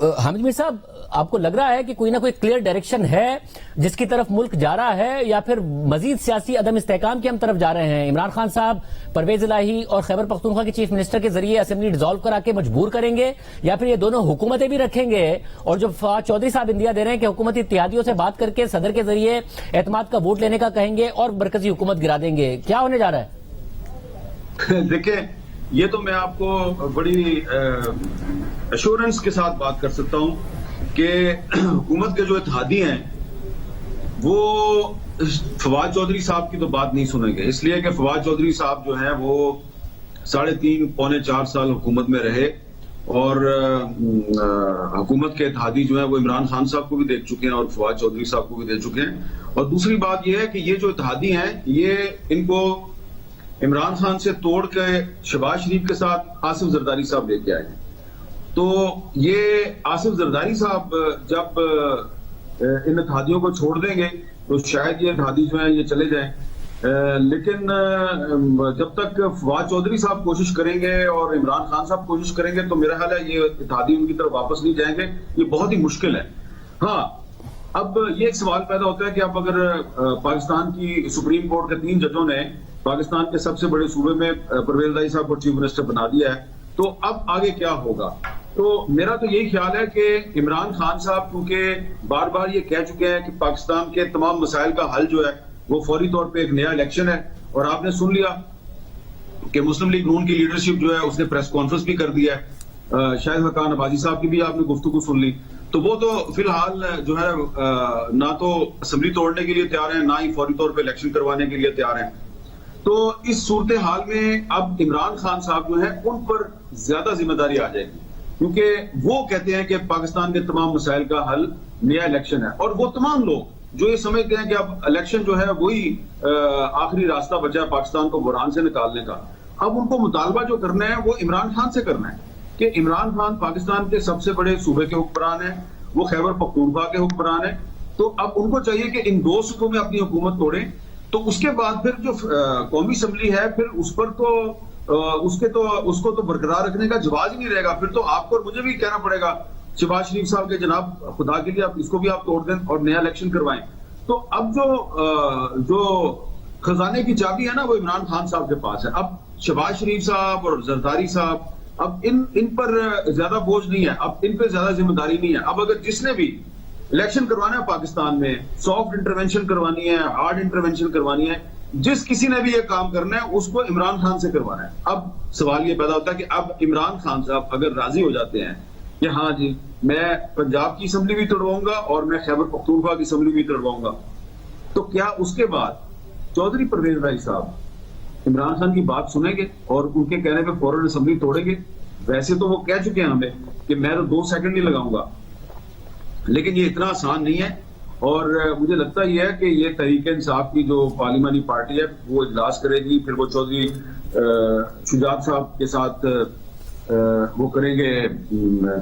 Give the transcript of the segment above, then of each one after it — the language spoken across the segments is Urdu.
حامد میر صاحب، آپ کو لگ رہا ہے کہ کوئی نہ کوئی کلیئر ڈائریکشن ہے جس کی طرف ملک جا رہا ہے، یا پھر مزید سیاسی عدم استحکام کی ہم طرف جا رہے ہیں؟ عمران خان صاحب پرویز الہی اور خیبر پختونخوا کے چیف منسٹر کے ذریعے اسمبلی ڈیزالو کرا کے مجبور کریں گے، یا پھر یہ دونوں حکومتیں بھی رکھیں گے اور جو فواد چودھری صاحب اندیا دے رہے ہیں کہ حکومتی اتحادیوں سے بات کر کے صدر کے ذریعے اعتماد کا ووٹ لینے کا کہیں گے اور مرکزی حکومت گرا دیں گے؟ کیا ہونے جا رہا ہے؟ دیکھیں، یہ تو میں آپ کو بڑی ایشورنس کے ساتھ بات کر سکتا ہوں کہ حکومت کے جو اتحادی ہیں وہ فواد چودھری صاحب کی تو بات نہیں سنیں گے، اس لیے کہ فواد چودھری صاحب جو ہیں وہ 3.5 پونے 4 سال حکومت میں رہے، اور حکومت کے اتحادی جو ہیں وہ عمران خان صاحب کو بھی دیکھ چکے ہیں اور فواد چودھری صاحب کو بھی دیکھ چکے ہیں۔ اور دوسری بات یہ ہے کہ یہ جو اتحادی ہیں یہ ان کو عمران خان سے توڑ کے شہباز شریف کے ساتھ آصف زرداری صاحب لے کے آئے ہیں۔ تو یہ آصف زرداری صاحب جب ان اتحادیوں کو چھوڑ دیں گے تو شاید یہ اتحادی جو ہیں یہ چلے جائیں، لیکن جب تک فواد چودھری صاحب کوشش کریں گے اور عمران خان صاحب کوشش کریں گے تو میرا خیال ہے یہ اتحادی ان کی طرف واپس نہیں جائیں گے۔ یہ بہت ہی مشکل ہے۔ ہاں، اب یہ ایک سوال پیدا ہوتا ہے کہ اب اگر پاکستان کی سپریم کورٹ کے 3 ججوں نے پاکستان کے سب سے بڑے صوبے میں پرویز الہی صاحب کو چیف منسٹر بنا دیا ہے تو اب آگے کیا ہوگا؟ تو میرا تو یہی خیال ہے کہ عمران خان صاحب کیونکہ بار بار یہ کہہ چکے ہیں کہ پاکستان کے تمام مسائل کا حل جو ہے وہ فوری طور پہ ایک نیا الیکشن ہے، اور آپ نے سن لیا کہ مسلم لیگ نون کی لیڈرشپ جو ہے اس نے پریس کانفرنس بھی کر دیا ہے، شاہد حقان عباسی صاحب کی بھی آپ نے گفتگو سن لی، تو وہ تو فی الحال جو ہے نہ تو اسمبلی توڑنے کے لیے تیار ہیں، نہ ہی فوری طور پہ الیکشن کروانے کے لیے تیار ہیں۔ تو اس صورتحال میں اب عمران خان صاحب جو ہیں ان پر زیادہ ذمہ داری آ جائے گی، کیونکہ وہ کہتے ہیں کہ پاکستان کے تمام مسائل کا حل نیا الیکشن ہے، اور وہ تمام لوگ جو یہ سمجھتے ہیں کہ اب الیکشن جو ہے وہی آخری راستہ بچا ہے پاکستان کو بحران سے نکالنے کا، اب ان کو مطالبہ جو کرنا ہے وہ عمران خان سے کرنا ہے کہ عمران خان پاکستان کے سب سے بڑے صوبے کے حکمران ہیں، وہ خیبر پختونخوا کے حکمران ہیں، تو اب ان کو چاہیے کہ ان 2 صوبوں میں اپنی حکومت توڑیں، تو اس کے بعد پھر جو قومی اسمبلی ہے پھر اس پر تو اس کو تو برقرار رکھنے کا جواز ہی نہیں رہے گا، پھر تو آپ کو اور مجھے بھی کہنا پڑے گا شہباز شریف صاحب کے جناب خدا کے لیے اس کو بھی آپ توڑ دیں اور نیا الیکشن کروائیں۔ تو اب جو خزانے کی چابی ہے نا وہ عمران خان صاحب کے پاس ہے۔ اب شہباز شریف صاحب اور زرداری صاحب اب ان پر زیادہ بوجھ نہیں ہے، اب ان پہ زیادہ ذمہ داری نہیں ہے۔ اب اگر جس نے بھی الیکشن کروانا ہے پاکستان میں، سافٹ انٹروینشن کروانی ہے، ہارڈ انٹروینشن کروانی ہے، جس کسی نے بھی یہ کام کرنا ہے اس کو عمران خان سے کروانا ہے۔ اب سوال یہ پیدا ہوتا ہے کہ اب عمران خان صاحب اگر راضی ہو جاتے ہیں کہ ہاں جی میں پنجاب کی اسمبلی بھی توڑواؤں گا اور میں خیبر پختونخوا کی اسمبلی بھی توڑواؤں گا، تو کیا اس کے بعد چودھری پرویز الہی صاحب عمران خان کی بات سنیں گے اور ان کے کہنے پہ فوراً اسمبلی توڑیں گے؟ ویسے تو وہ کہہ چکے ہیں ہمیں کہ میں تو 2 سیکنڈ نہیں لگاؤں گا، لیکن یہ اتنا آسان نہیں ہے، اور مجھے لگتا یہ ہے کہ یہ تحریک انصاف کی جو پارلیمانی پارٹی ہے وہ اجلاس کرے گی، پھر وہ چودھری شجاعت صاحب کے ساتھ وہ کریں گے،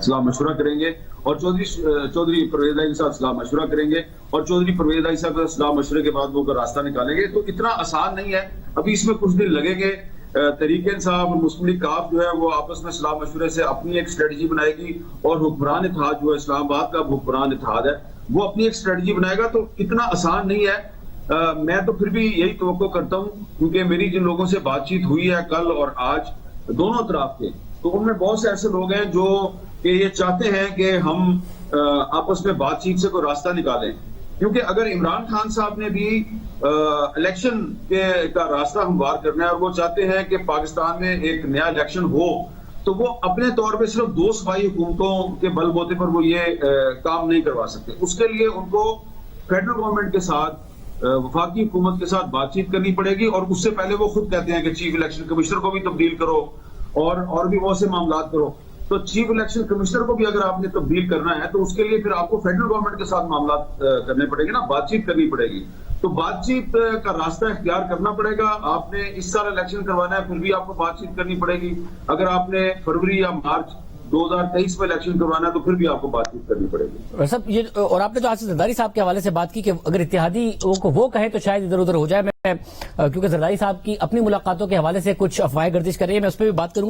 صلاح مشورہ کریں گے، اور چودھری پرویز الہی کے ساتھ صلاح مشورہ کریں گے، اور چودھری پرویز الہی صاحب کے صلاح مشورے کے بعد وہ راستہ نکالیں گے۔ تو اتنا آسان نہیں ہے، ابھی اس میں کچھ دن لگیں گے۔ تحریک انصاف اور مسلم لیگ کاف جو ہے وہ آپس میں صلاح مشورے سے اپنی ایک اسٹریٹجی بنائے گی، اور حکمران اتحاد جو ہے اسلام آباد کا حکمران اتحاد ہے وہ اپنی ایک اسٹریٹجی بنائے گا۔ تو اتنا آسان نہیں ہے۔ میں تو پھر بھی یہی توقع کرتا ہوں، کیونکہ میری جن لوگوں سے بات چیت ہوئی ہے کل اور آج دونوں اطراف کے، تو ان میں بہت سے ایسے لوگ ہیں جو کہ یہ چاہتے ہیں کہ ہم آپس میں بات چیت سے کوئی راستہ نکالیں، کیونکہ اگر عمران خان صاحب نے بھی الیکشن کا راستہ ہموار کرنا ہے اور وہ چاہتے ہیں کہ پاکستان میں ایک نیا الیکشن ہو، تو وہ اپنے طور پہ صرف 2 صوبائی حکومتوں کے بل بوتے پر وہ یہ کام نہیں کروا سکتے۔ اس کے لیے ان کو فیڈرل گورنمنٹ کے ساتھ، وفاقی حکومت کے ساتھ بات چیت کرنی پڑے گی، اور اس سے پہلے وہ خود کہتے ہیں کہ چیف الیکشن کمشنر کو بھی تبدیل کرو اور بھی بہت سے معاملات کرو۔ تو چیف الیکشن کمشنر کو بھی اگر آپ نے تبدیل کرنا ہے تو اس کے لیے پھر آپ کو فیڈرل گورنمنٹ کے ساتھ معاملات کرنے پڑیں گے نا، بات چیت کرنی پڑے گی۔ تو بات چیت کا راستہ اختیار کرنا پڑے گا۔ آپ نے اس سال الیکشن کروانا ہے پھر بھی آپ کو بات چیت کرنی پڑے گی، اگر آپ نے فروری یا مارچ 2023 میں الیکشن کروانا ہے تو پھر بھی آپ کو بات چیت کرنی پڑے گی۔ صاحب یہ اور آپ نے جو آصف زرداری صاحب کے حوالے سے بات کی کہ اگر اتحادی کو وہ کہیں تو شاید ادھر ادھر ہو جائے، میں کیونکہ زرداری صاحب کی اپنی ملاقاتوں کے حوالے سے کچھ افواہیں گردش کر رہی ہے، میں اس پہ بھی بات کروں گا۔